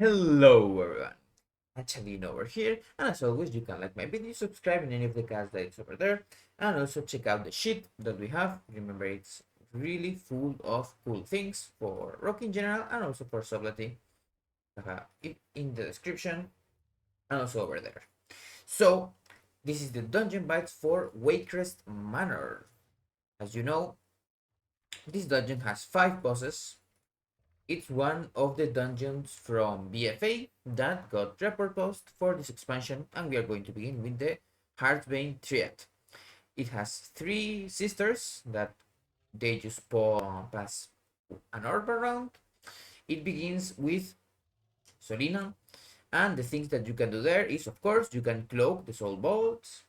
Hello everyone, Hachadino over here, and as always you can like my video, subscribe in any of the cast that it's over there, and also check out the sheet that we have. Remember, it's really full of cool things for rock in general and also for subletting. It in the description and also over there. So this is the dungeon bites for Waycrest Manor. As you know, this dungeon has 5 bosses. It's one of the dungeons from BFA that got repurposed for this expansion, and we are going to begin with the Heartbane Triad. It has 3 sisters that they just pass an orb around. It begins with Solina, and the things that you can do there is, of course, you can cloak the soul bolts,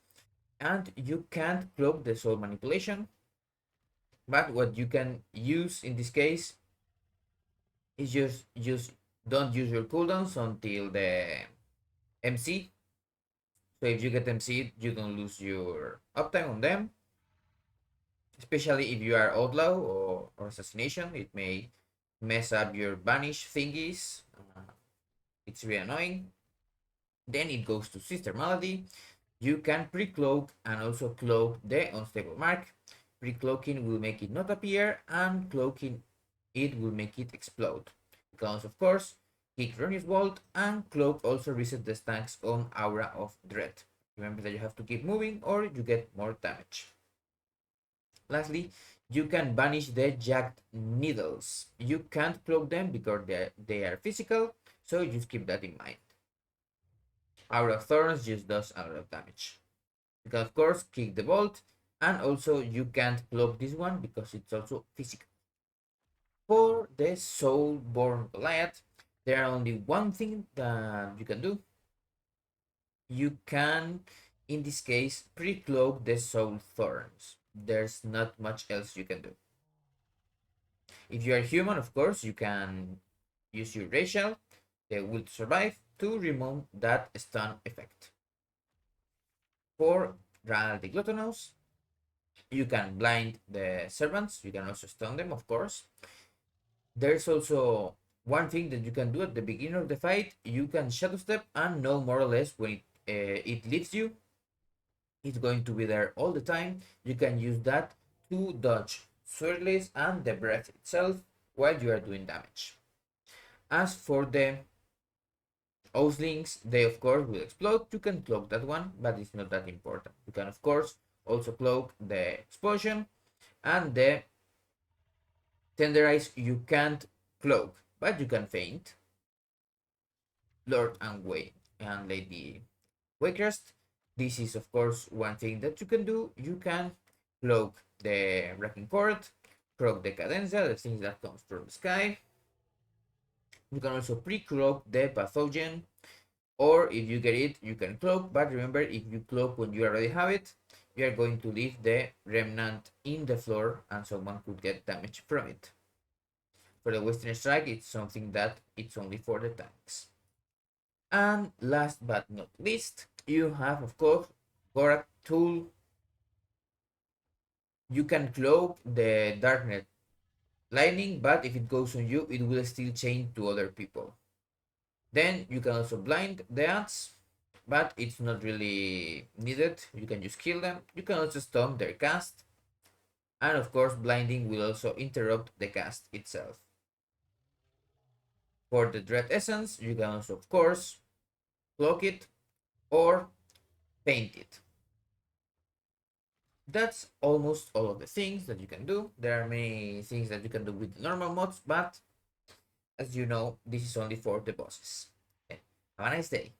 and you can't cloak the soul manipulation. But what you can use in this case is just don't use your cooldowns until the MC. So if you get MC, you don't lose your uptime on them. Especially if you are outlaw or assassination, it may mess up your banish thingies. It's really annoying. Then it goes to Sister Malady. You can pre-cloak and also cloak the unstable mark. Pre-cloaking will make it not appear, and cloaking it will make it explode. Because of course, kick Runic Bolt, and cloak also reset the stacks on Aura of Dread. Remember that you have to keep moving or you get more damage. Lastly, you can banish the jagged needles. You can't cloak them because they are physical, so just keep that in mind. Aura of Thorns just does a lot of damage. You can of course kick the bolt, and also you can't cloak this one because it's also physical. For the Soulborn Goliath, there are only one thing that you can do. You can, in this case, pre-cloak the Soul Thorns. There's not much else you can do. If you are human, of course, you can use your racial, the will to survive, to remove that stun effect. For raal the Gluttonous, you can blind the servants, you can also stun them, of course. There's also one thing that you can do at the beginning of the fight. You can Shadowstep and know more or less when it leaves you. It's going to be there all the time. You can use that to dodge swirlies and the breath itself while you are doing damage. As for the Oslings, they of course will explode. You can cloak that one, but it's not that important. You can of course also cloak the explosion, and the Tenderize you can't cloak, but you can feint. Lord and Lady Waycrest. This is of course one thing that you can do. You can cloak the Wrecking Court, cloak the Cadenza, the things that comes from the sky. You can also pre-cloak the Pathogen, or if you get it, you can cloak. But remember, if you cloak when you already have it, you are going to leave the remnant in the floor, and someone could get damage from it. For the Western Strike, it's something that it's only for the tanks. And last but not least, you have, of course, Gorak Tool. You can cloak the Darknet Lightning, but if it goes on you, it will still chain to other people. Then you can also blind the ants, but it's not really needed. You can just kill them. You can also stun their cast. And of course, blinding will also interrupt the cast itself. For the Dread Essence, you can also, of course, cloak it or paint it. That's almost all of the things that you can do. There are many things that you can do with normal mods, but as you know, this is only for the bosses. Okay. Have a nice day.